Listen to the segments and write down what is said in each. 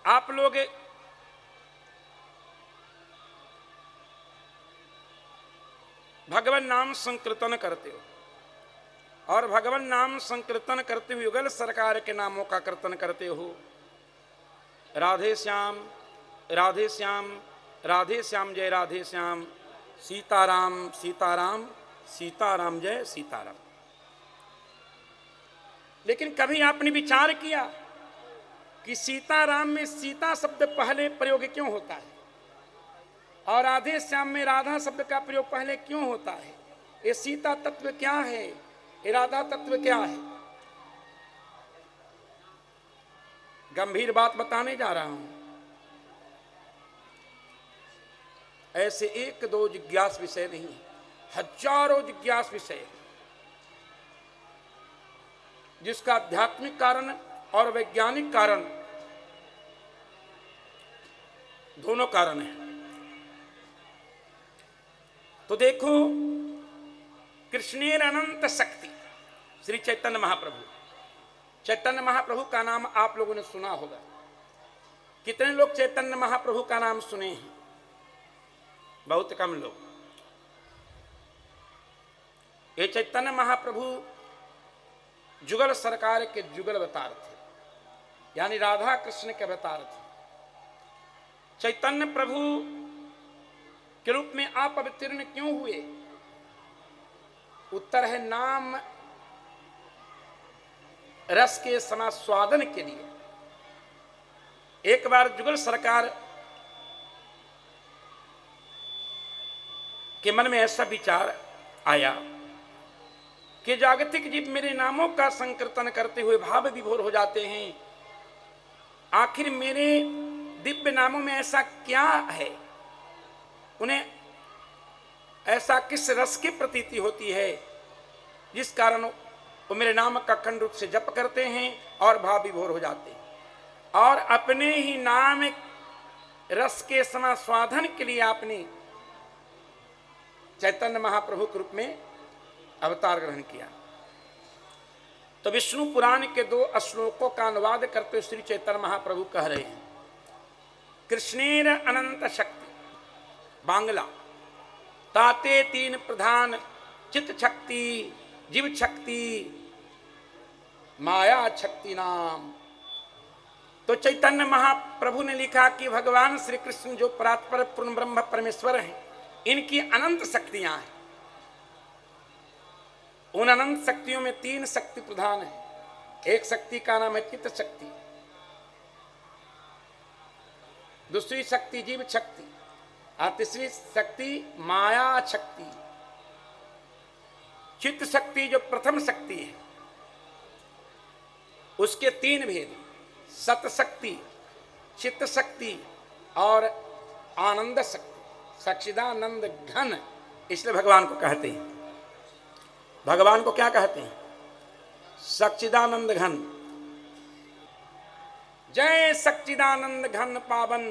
आप लोग भगवान नाम संकीर्तन करते हो और भगवान नाम संकीर्तन करते हुए युगल सरकार के नामों का कीर्तन करते हो। राधे श्याम राधे श्याम राधे श्याम जय राधे श्याम, सीताराम सीताराम सीताराम जय सीताराम। लेकिन कभी आपने विचार किया कि सीताराम में सीता शब्द पहले प्रयोग क्यों होता है और राधे श्याम में राधा शब्द का प्रयोग पहले क्यों होता है? ये सीता तत्व क्या है, ये राधा तत्व क्या है? गंभीर बात बताने जा रहा हूं। ऐसे एक दो जिज्ञास विषय नहीं, हजारों जिज्ञास विषय, जिसका आध्यात्मिक कारण और वैज्ञानिक कारण दोनों कारण हैं। तो देखो, कृष्णेर अनंत शक्ति श्री चैतन्य महाप्रभु। चैतन्य महाप्रभु का नाम आप लोगों ने सुना होगा। कितने लोग चैतन्य महाप्रभु का नाम सुने हैं? बहुत कम लोग। ये चैतन्य महाप्रभु जुगल सरकार के जुगल अवतार थे, यानी राधा कृष्ण के अवतार थे। चैतन्य प्रभु के रूप में आप अवतीर्ण क्यों हुए? उत्तर है नाम रस के समास्वादन के लिए। एक बार जुगल सरकार के मन में ऐसा विचार आया कि जागतिक जीव मेरे नामों का संकीर्तन करते हुए भाव विभोर हो जाते हैं। आखिर मेरे दिव्य नामों में ऐसा क्या है, उन्हें ऐसा किस रस की प्रतीति होती है जिस कारण वो मेरे नाम का अखंड रूप से जप करते हैं और भाव विभोर हो जाते हैं। और अपने ही नाम रस के समास्वादन के लिए आपने चैतन्य महाप्रभु के रूप में अवतार ग्रहण किया। तो विष्णु पुराण के 2 श्लोकों का अनुवाद करते हुए श्री चैतन्य महाप्रभु कह रहे हैं, कृष्णेर अनंत शक्ति, बांग्ला, ताते 3 प्रधान, चित्त शक्ति, जीव शक्ति, माया शक्ति नाम। तो चैतन्य महाप्रभु ने लिखा कि भगवान श्री कृष्ण जो परात्पर पूर्ण ब्रह्म परमेश्वर हैं, इनकी अनंत शक्तियां हैं। उन अनंत शक्तियों में 3 शक्ति प्रधान है। एक शक्ति का नाम है चित्त शक्ति, दूसरी शक्ति जीव शक्ति और तीसरी शक्ति माया शक्ति। चित्त शक्ति जो प्रथम शक्ति है, उसके 3 भेद, सत शक्ति, चित्त शक्ति और आनंद शक्ति, सच्चिदानंद घन। इसलिए भगवान को कहते हैं, भगवान को क्या कहते हैं? सच्चिदानंद घन। जय सच्चिदानंद घन पावन,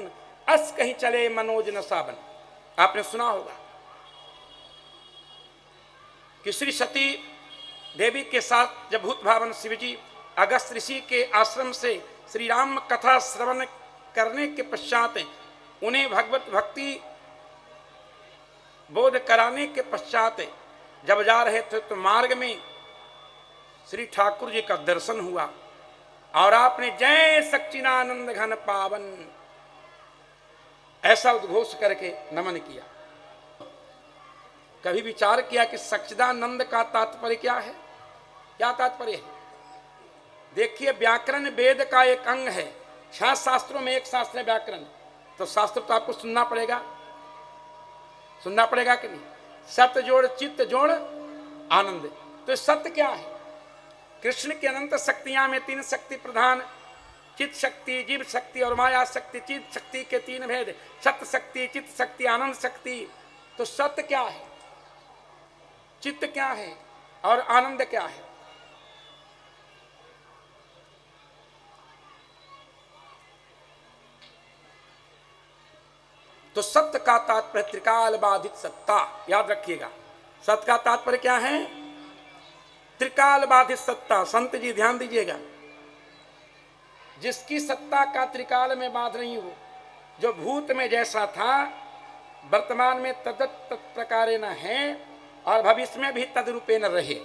अस कहीं चले मनोज न सावन। आपने सुना होगा कि श्री सती देवी के साथ जब भूत भावन शिवजी अगस्त ऋषि के आश्रम से श्री राम कथा श्रवण करने के पश्चात उन्हें भगवत भक्ति बोध कराने के पश्चात जब जा रहे थे तो मार्ग में श्री ठाकुर जी का दर्शन हुआ और आपने जय सच्चिदानंद घन पावन ऐसा उद्घोष करके नमन किया। कभी विचार किया कि सच्चिदानंद का तात्पर्य क्या है? क्या तात्पर्य है? देखिए, व्याकरण वेद का एक अंग है। 6 शास्त्रों में एक शास्त्र है व्याकरण। तो शास्त्र तो आपको सुनना पड़ेगा, सुनना पड़ेगा कि नहीं? सत्य जोड़ चित्त जोड़ आनंद। तो सत्य क्या है? कृष्ण की अनंत शक्तियां में 3 शक्ति प्रधान, चित्त शक्ति, जीव शक्ति और माया शक्ति। चित्त शक्ति के 3 भेद, सत्य शक्ति, चित्त शक्ति, आनंद शक्ति। तो सत्य क्या है, चित्त क्या है और आनंद क्या है? तो सत्य का तात्पर्य त्रिकाल बाधित सत्ता। याद रखिएगा, सत्य का तात्पर्य क्या है? त्रिकाल बाधित सत्ता। संत जी ध्यान दीजिएगा, जिसकी सत्ता का त्रिकाल में बाध नहीं हो, जो भूत में जैसा था वर्तमान में तदत तत्प्रकारे न है और भविष्य में भी तदरूपे न रहे।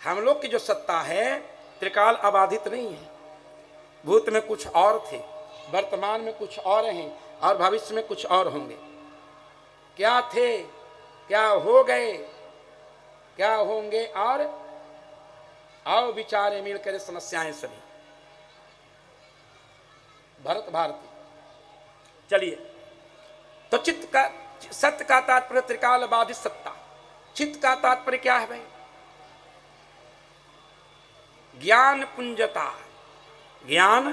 हम लोग की जो सत्ता है त्रिकाल अबाधित नहीं है। भूत में कुछ और थे, वर्तमान में कुछ और हैं और भविष्य में कुछ और होंगे। क्या थे, क्या हो गए, क्या होंगे, और आओ विचारे मिलकर समस्याएं सभी। भरत भारती। चलिए, तो चित्त का, सत्य का तात्पर्य त्रिकाल बाधित सत्ता। चित्त का तात्पर्य क्या है भाई? ज्ञान पुंजता। ज्ञान,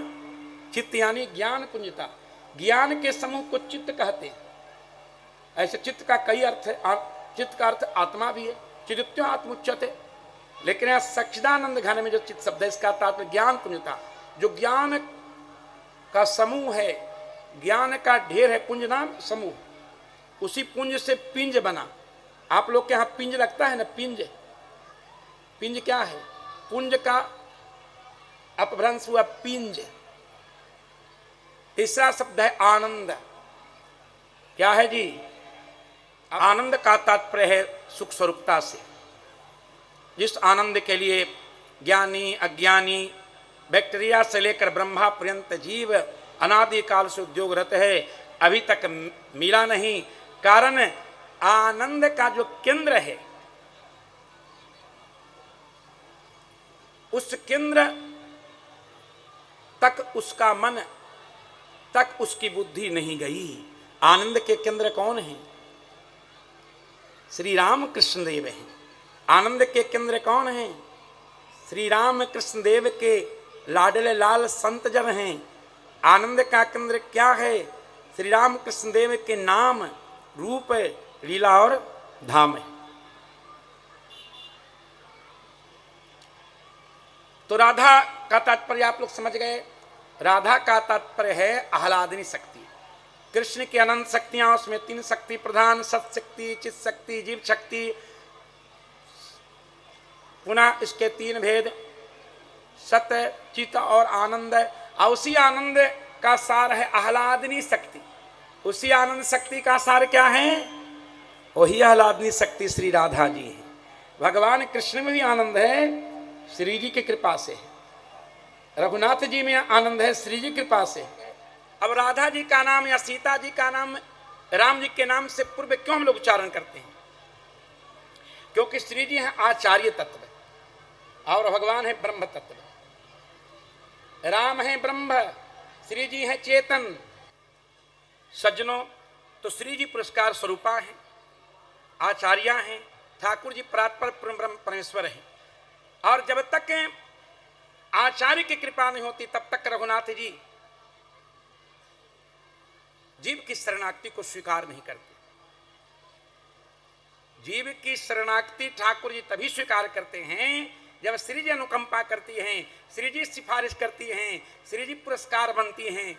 चित्त यानी ज्ञान पुंजता। ज्ञान के समूह को चित्त कहते हैं। ऐसे चित्त का कई अर्थ है। चित्त का अर्थ आत्मा भी है, चिदित्यो आत्मुच्यते। लेकिन यहां सच्चिदानंद घन में जो चित्त शब्द है इसका तात्पर्य ज्ञान पुंजता। जो ज्ञान का समूह है, ज्ञान का ढेर है, पुंज नाम समूह, उसी पुंज से पिंज बना। आप लोग के यहां पिंज लगता है ना, पिंज। पिंज क्या है? पुंज का अपभ्रंश हुआ पिंज। तीसरा शब्द है आनंद। क्या है जी? आनंद का तात्पर्य है सुख स्वरूपता से। जिस आनंद के लिए ज्ञानी अज्ञानी बैक्टीरिया से लेकर ब्रह्मा पर्यंत जीव अनादि काल से उद्योगरत है, अभी तक मिला नहीं। कारण आनंद का जो केंद्र है, उस केंद्र तक उसका मन, तक उसकी बुद्धि नहीं गई। आनंद के केंद्र कौन है? श्री राम कृष्ण देव हैं। आनंद के केंद्र कौन है? श्री राम कृष्ण देव के लाडले लाल संत जन हैं। आनंद का केंद्र क्या है? श्री राम कृष्ण देव के नाम, रूप, लीला और धाम है। तो राधा का तात्पर्य आप लोग समझ गए। राधा का तात्पर्य है आह्लादनी शक्ति। कृष्ण की अनंत शक्तियां, उसमें 3 शक्ति प्रधान, सत शक्ति, चित शक्ति, जीव शक्ति, पुनः इसके 3 भेद, सत्य, चित और आनंद। और उसी आनंद का सार है आह्लादनी शक्ति। उसी आनंद शक्ति का सार क्या है? वही आह्लादनी शक्ति श्री राधा जी है। भगवान कृष्ण में भी आनंद है, श्री जी की कृपा से है। रघुनाथ जी में आनंद है, श्री जी कृपा से। अब राधा जी का नाम या सीता जी का नाम राम जी के नाम से पूर्व क्यों हम लोग उच्चारण करते हैं? क्योंकि श्री जी हैं आचार्य तत्व और भगवान है ब्रह्म तत्व। राम है ब्रह्म, श्री जी हैं चेतन। सज्जनों, तो श्री जी पुरस्कार स्वरूपा हैं, आचार्य हैं, ठाकुर जी परात्पर ब्रह्म परमेश्वर हैं। और जब तक आचार्य की कृपा नहीं होती तब तक रघुनाथ जी जीव की शरणागति को स्वीकार नहीं करते। जीव की शरणागति ठाकुर जी तभी स्वीकार करते हैं जब श्री जी अनुकंपा करती हैं, श्री जी सिफारिश करती हैं, श्री जी पुरस्कार बनती हैं।